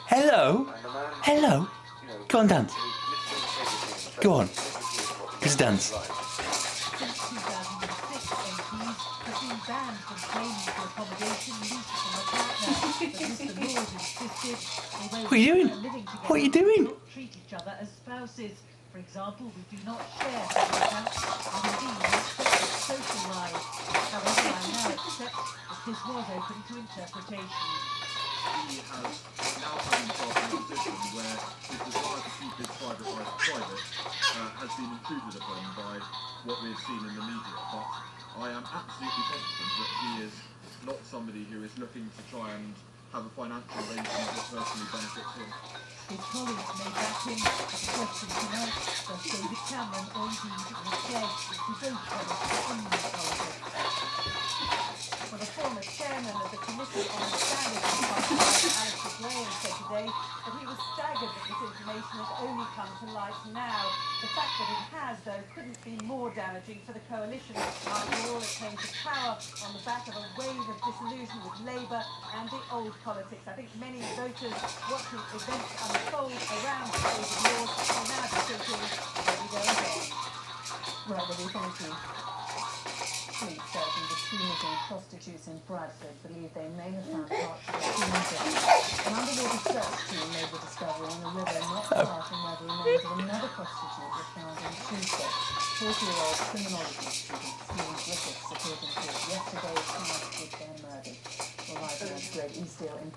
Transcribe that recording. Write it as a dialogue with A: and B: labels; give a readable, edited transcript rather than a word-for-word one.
A: Hello? Hello? Go on, dance. Go on. Just dance.
B: Since 2006, MPs have been banned from claiming for accommodation leased from a partner. But Mr. Lord insisted, although
A: What are you doing?
B: living together,
A: What are you doing?
B: we don't treat each other as spouses. For example, we do not share bank accounts and indeed have separate social lives. However, I now accept that this was open to interpretation.
C: He has now found himself in a position where his desire to keep his private life private has been intruded upon by what we've seen in the media. But I am absolutely confident that he is not somebody who is looking to try and have a financial arrangement that personally benefits him.
B: His colleagues may back him, but the question tonight, does David Cameron or indeed Nick Clegg, who both promised to end politics? Well, the former chairman of the Committee on Standards and Parliament, Alistair Graham, said today that he was staggered that this information has only come to light now. The fact that it has, though, couldn't be more damaging for the coalition. After all, it came to power on the back of a wave of disillusion with Labour and the old politics. I think many voters watching events unfold around David Lord will now be thinking, here we go again.
D: Right, Libby, thank you. Police certain the teenaging prostitutes in Bradford believe they may have found parts of a human body. An underwater search team made the discovery in a river not far from where the remains of another prostitute were found on Tuesday. 40-year-old criminology student Stephen Griffiths appeared in court yesterday charged with their murder. Well, right now, Greg Eastdale in